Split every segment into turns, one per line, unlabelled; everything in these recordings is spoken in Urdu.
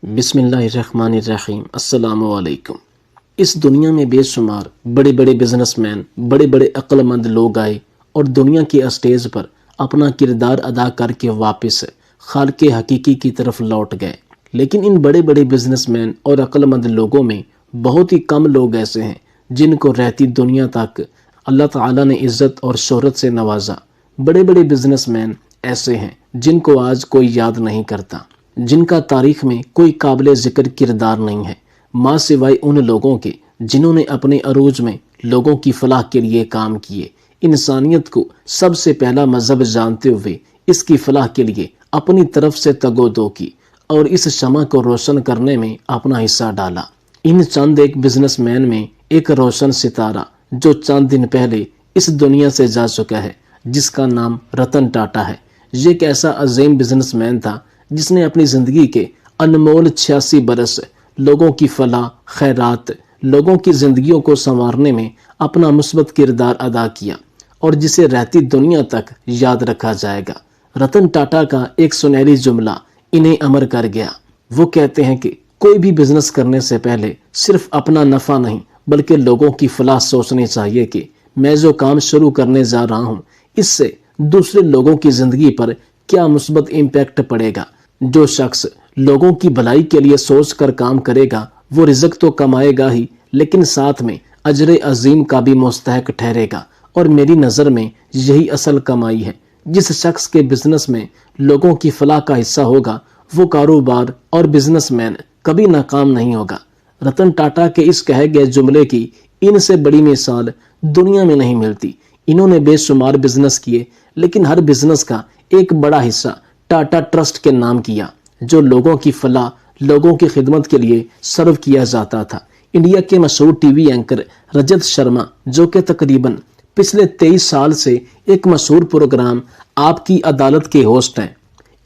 بسم اللہ الرحمن الرحیم۔ السلام علیکم۔ اس دنیا میں بے شمار بڑے بڑے بزنس مین، بڑے بڑے عقل مند لوگ آئے اور دنیا کے اسٹیج پر اپنا کردار ادا کر کے واپس خالق حقیقی کی طرف لوٹ گئے، لیکن ان بڑے بڑے بزنس مین اور عقل مند لوگوں میں بہت ہی کم لوگ ایسے ہیں جن کو رہتی دنیا تک اللہ تعالیٰ نے عزت اور شہرت سے نوازا۔ بڑے بڑے بزنس مین ایسے ہیں جن کو آج کوئی یاد نہیں کرتا، جن کا تاریخ میں کوئی قابل ذکر کردار نہیں ہے، ماں سوائے ان لوگوں کے جنہوں نے اپنے عروج میں لوگوں کی فلاح کے لیے کام کیے، انسانیت کو سب سے پہلا مذہب جانتے ہوئے اس کی فلاح کے لیے اپنی طرف سے تگ و دو کی اور اس شمع کو روشن کرنے میں اپنا حصہ ڈالا۔ ان چند ایک بزنس مین میں ایک روشن ستارہ جو چند دن پہلے اس دنیا سے جا چکا ہے، جس کا نام رتن ٹاٹا ہے۔ یہ ایک ایسا عظیم بزنس مین تھا جس نے اپنی زندگی کے انمول 86 برس لوگوں کی فلاح خیرات، لوگوں کی زندگیوں کو سنوارنے میں اپنا مثبت کردار ادا کیا اور جسے رہتی دنیا تک یاد رکھا جائے گا۔ رتن ٹاٹا کا ایک سنہری جملہ انہیں امر کر گیا۔ وہ کہتے ہیں کہ کوئی بھی بزنس کرنے سے پہلے صرف اپنا نفع نہیں بلکہ لوگوں کی فلاح سوچنی چاہیے کہ میں جو کام شروع کرنے جا رہا ہوں اس سے دوسرے لوگوں کی زندگی پر کیا مثبت امپیکٹ پڑے گا۔ جو شخص لوگوں کی بھلائی کے لیے سوچ کر کام کرے گا وہ رزق تو کمائے گا ہی، لیکن ساتھ میں اجر عظیم کا بھی مستحق ٹھہرے گا، اور میری نظر میں یہی اصل کمائی ہے۔ جس شخص کے بزنس میں لوگوں کی فلاح کا حصہ ہوگا وہ کاروبار اور بزنس مین کبھی ناکام نہیں ہوگا۔ رتن ٹاٹا کے اس کہے گئے جملے کی ان سے بڑی مثال دنیا میں نہیں ملتی۔ انہوں نے بے شمار بزنس کیے، لیکن ہر بزنس کا ایک بڑا حصہ ٹاٹا ٹرسٹ کے نام کیا، جو لوگوں کی فلاح، لوگوں کی خدمت کے لیے سرو کیا جاتا تھا۔ انڈیا کے مشہور T V anchor Rajat Sharma, جو کہ تقریباً پچھلے 23 سال سے ایک مشہور پروگرام آپ کی عدالت کے ہوسٹ ہیں،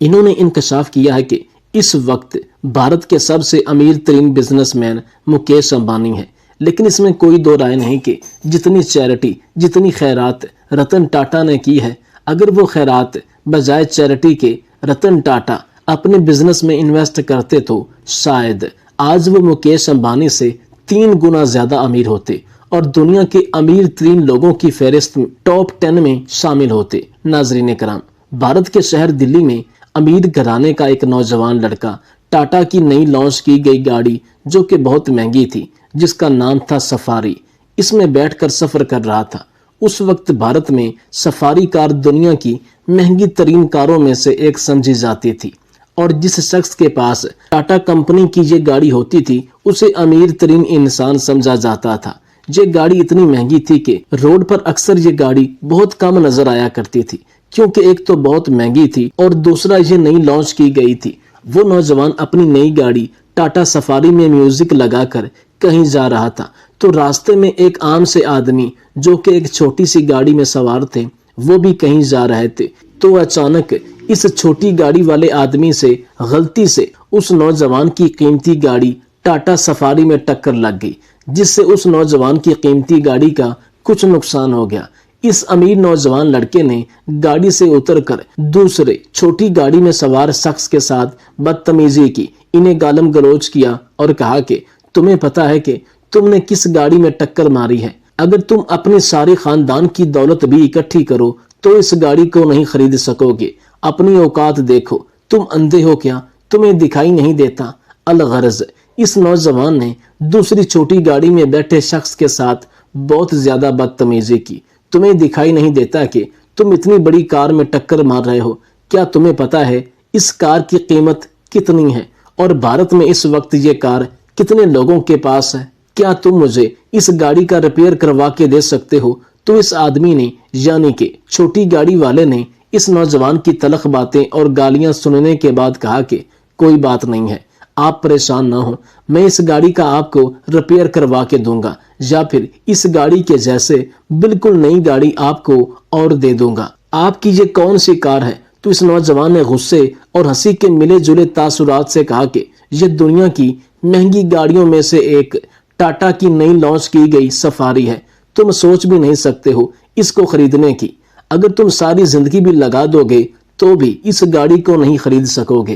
انہوں نے انکشاف کیا ہے کہ اس وقت بھارت کے سب سے امیر ترین بزنس مین مکیش امبانی ہے۔ لیکن اس میں کوئی دو رائے نہیں کہ جتنی چیریٹی، جتنی خیرات رتن ٹاٹا نے کی ہے، اگر وہ خیرات بجائے چیریٹی کے رتن ٹاٹا اپنے بزنس میں انویسٹ کرتے تو شاید آج وہ مکیش امبانی سے 3 گنا زیادہ امیر ہوتے اور دنیا کے امیر ترین لوگوں کی فہرست ٹاپ 10 میں شامل ہوتے۔ ناظرین کرام، بھارت کے شہر دلی میں امیر گھرانے کا ایک نوجوان لڑکا ٹاٹا کی نئی لانچ کی گئی گاڑی، جو کہ بہت مہنگی تھی، جس کا نام تھا سفاری، اس میں بیٹھ کر سفر کر رہا تھا۔ اس وقت بھارت میں سفاری کار دنیا کی مہنگی ترین کاروں میں سے ایک سمجھی جاتی تھی، اور جس شخص کے پاس ٹاٹا کمپنی کی یہ گاڑی ہوتی تھی اسے امیر ترین انسان سمجھا جاتا تھا۔ یہ گاڑی اتنی مہنگی تھی کہ روڈ پر اکثر یہ گاڑی بہت کم نظر آیا کرتی تھی، کیونکہ ایک تو بہت مہنگی تھی اور دوسرا یہ نئی لانچ کی گئی تھی۔ وہ نوجوان اپنی نئی گاڑی ٹاٹا سفاری میں میوزک لگا کر کہیں جا رہا تھا، تو راستے میں ایک عام سے آدمی جو کہ ایک چھوٹی سی گاڑی میں سوار تھے، وہ بھی کہیں جا رہے تھے، تو اچانک اس چھوٹی گاڑی والے آدمی سے غلطی سے اس نوجوان کی قیمتی گاڑی ٹاٹا سفاری میں ٹکر لگ گئی، جس سے اس نوجوان کی قیمتی گاڑی کا کچھ نقصان ہو گیا۔ اس امیر نوجوان لڑکے نے گاڑی سے اتر کر دوسرے چھوٹی گاڑی میں سوار شخص کے ساتھ بدتمیزی کی، انہیں گالم گلوچ کیا اور کہا کہ تمہیں پتا ہے کہ تم نے کس گاڑی میں ٹکر ماری ہے؟ اگر تم اپنے سارے خاندان کی دولت بھی اکٹھی کرو تو اس گاڑی کو نہیں خرید سکو گے۔ اپنی اوقات دیکھو، تم اندھے ہو کیا؟ تمہیں دکھائی نہیں دیتا؟ الغرض اس نوجوان نے دوسری چھوٹی گاڑی میں بیٹھے شخص کے ساتھ بہت زیادہ بدتمیزی کی۔ تمہیں دکھائی نہیں دیتا کہ تم اتنی بڑی کار میں ٹکر مار رہے ہو؟ کیا تمہیں پتا ہے اس کار کی قیمت کتنی ہے؟ اور بھارت میں اس وقت یہ کار کتنے لوگوں کے پاس ہے؟ کیا تم مجھے اس گاڑی کا ریپیئر کروا کے دے سکتے ہو؟ تو اس آدمی نے، یعنی کہ چھوٹی گاڑی والے نے، اس نوجوان کی تلخ باتیں اور گالیاں سننے کے بعد کہا کہ کوئی بات نہیں ہے، آپ پریشان نہ ہوں، میں اس گاڑی کا آپ کو ریپیئر کروا کے دوں گا، یا پھر اس گاڑی کے جیسے بالکل نئی گاڑی آپ کو اور دے دوں گا۔ آپ کی یہ کون سی کار ہے؟ تو اس نوجوان نے غصے اور ہنسی کے ملے جلے تاثرات سے کہا کہ یہ دنیا کی مہنگی گاڑیوں میں سے ایک ٹاٹا کی نئی لانچ کی گئی سفاری ہے، تم سوچ بھی نہیں سکتے ہو اس کو خریدنے کی۔ اگر تم ساری زندگی بھی لگا دو گے تو بھی اس گاڑی کو نہیں خرید سکو گے۔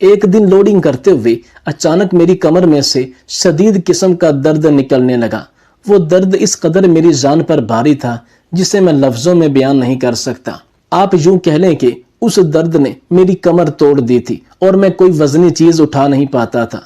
ایک دن لوڈنگ کرتے ہوئے اچانک میری کمر میں سے شدید قسم کا درد نکلنے لگا۔ وہ درد اس قدر میری جان پر بھاری تھا جسے میں لفظوں میں بیان نہیں کر سکتا۔ آپ یوں کہہ لیں کہ اس درد نے میری کمر توڑ دی تھی اور میں کوئی وزنی چیز اٹھا نہیں پاتا تھا۔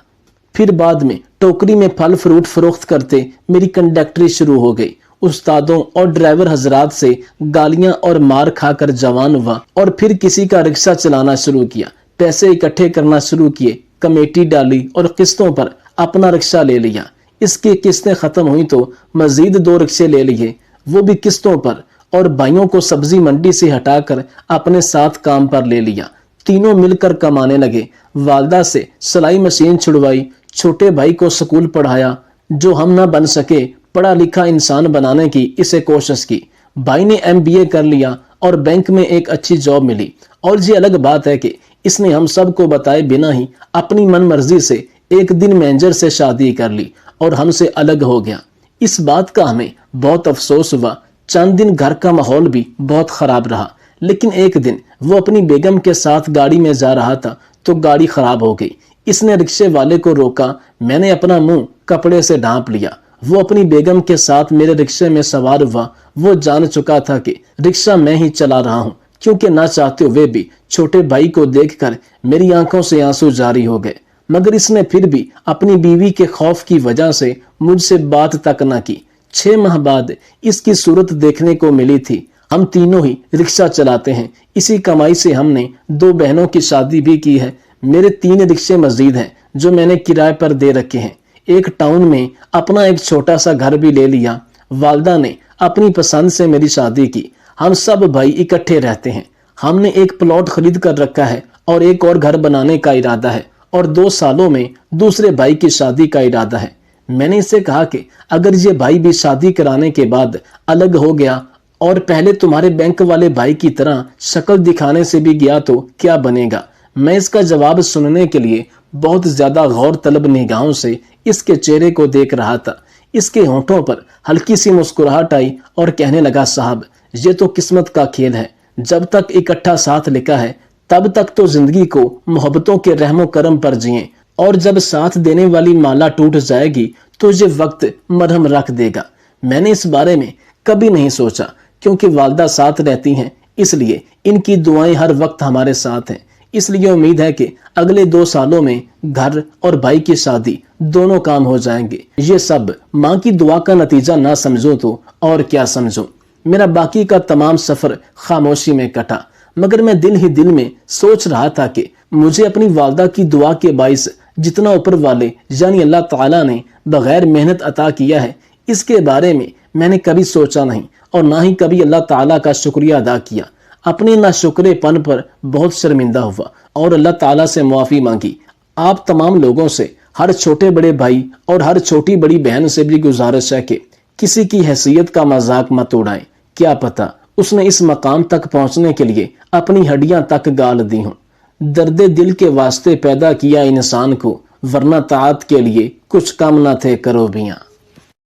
پھر بعد میں ٹوکری میں پھل فروٹ فروخت کرتے میری کنڈکٹری شروع ہو گئی۔ استادوں اور ڈرائیور حضرات سے گالیاں اور مار کھا کر جوان ہوا اور پھر کسی کا رکشہ چلانا شروع کیا، پیسے اکٹھے کرنا شروع کیے، کمیٹی ڈالی اور قسطوں پر اپنا رکشہ لے لیا۔ اس کی قسطیں ختم ہوئی تو مزید 2 رکشے لے لیے، وہ بھی قسطوں پر، اور بھائیوں کو سبزی منڈی سے ہٹا کر اپنے ساتھ کام پر لے لیا۔ تینوں مل کر کمانے لگے۔ والدہ سے سلائی مشین چھڑوائی، چھوٹے بھائی کو سکول پڑھایا، جو ہم نہ بن سکے پڑھا لکھا انسان بنانے کی اسے کوشش کی۔ بھائی نے MBA کر لیا اور بینک میں ایک اچھی جاب ملی، اور یہ الگ بات ہے کہ اس نے ہم سب کو بتائے بنا ہی اپنی من مرضی سے ایک دن مینیجر سے شادی کر لی اور ہم سے الگ ہو گیا۔ اس بات کا ہمیں بہت افسوس ہوا۔ چند دن گھر کا ماحول بھی بہت خراب رہا، لیکن ایک دن وہ اپنی بیگم کے ساتھ گاڑی میں جا رہا تھا تو گاڑی خراب ہو گئی۔ اس نے رکشے والے کو روکا، میں نے اپنا منہ کپڑے سے ڈھانپ لیا۔ وہ اپنی بیگم کے ساتھ میرے رکشے میں سوار ہوا۔ وہ جان چکا تھا کہ رکشہ میں ہی چلا رہا ہوں، کیونکہ نہ چاہتے ہوئے بھی چھوٹے بھائی کو دیکھ کر میری آنکھوں سے آنسو جاری ہو گئے، مگر اس نے پھر بھی اپنی بیوی کے خوف کی وجہ سے مجھ سے بات تک نہ کی۔ 6 ماہ بعد اس کی صورت دیکھنے کو ملی تھی۔ ہم تینوں ہی رکشہ چلاتے ہیں، اسی کمائی سے ہم نے 2 بہنوں کی شادی بھی کی ہے۔ میرے 3 رکشے مزید ہیں جو میں نے کرائے پر دے رکھے ہیں۔ ایک ٹاؤن میں اپنا ایک چھوٹا سا گھر بھی لے لیا۔ والدہ نے اپنی پسند سے میری شادی کی۔ ہم سب بھائی اکٹھے رہتے ہیں۔ ہم نے ایک پلاٹ خرید کر رکھا ہے اور ایک اور گھر بنانے کا ارادہ ہے، اور 2 سالوں میں دوسرے بھائی کی شادی کا ارادہ ہے۔ میں نے اس سے کہا کہ اگر یہ بھائی بھی شادی کرانے کے بعد الگ ہو گیا اور پہلے تمہارے بینک والے بھائی کی طرح شکل دکھانے سے بھی گیا تو کیا بنے گا؟ میں اس کا جواب سننے کے لیے بہت زیادہ غور طلب نگاہوں سے اس کے چہرے کو دیکھ رہا تھا۔ اس کے ہونٹوں پر ہلکی سی مسکراہٹ آئی اور کہنے لگا، صاحب یہ تو قسمت کا کھیل ہے، جب تک اکٹھا ساتھ لکھا ہے تب تک تو زندگی کو محبتوں کے رحم و کرم پر جئیں، اور جب ساتھ دینے والی مالا ٹوٹ جائے گی تو یہ وقت مرہم رکھ دے گا۔ میں نے اس بارے میں کبھی نہیں سوچا، کیونکہ والدہ ساتھ رہتی ہیں، اس لیے ان کی دعائیں ہر وقت ہمارے ساتھ ہیں۔ اس لیے امید ہے کہ اگلے 2 سالوں میں گھر اور بھائی کی شادی دونوں کام ہو جائیں گے۔ یہ سب ماں کی دعا کا نتیجہ نہ سمجھو تو اور کیا سمجھو۔ میرا باقی کا تمام سفر خاموشی میں کٹا، مگر میں دل ہی دل میں سوچ رہا تھا کہ مجھے اپنی والدہ کی دعا کے باعث جتنا اوپر والے یعنی اللہ تعالیٰ نے بغیر محنت عطا کیا ہے، اس کے بارے میں نے کبھی سوچا نہیں، اور نہ ہی کبھی اللہ تعالیٰ کا شکریہ ادا کیا۔ اپنے ناشکرے پن پر بہت شرمندہ ہوا اور اللہ تعالیٰ سے معافی مانگی۔ آپ تمام لوگوں سے، ہر چھوٹے بڑے بھائی اور ہر چھوٹی بڑی بہن سے بھی گزارش ہے کہ کسی کی حیثیت کا مذاق مت اڑائیں۔ کیا پتہ اس نے اس مقام تک پہنچنے کے لیے اپنی ہڈیاں تک گال دی ہوں۔ درد دل کے واسطے پیدا کیا انسان کو، ورنہ طاعت کے لیے کچھ کم نہ تھے کروبیاں۔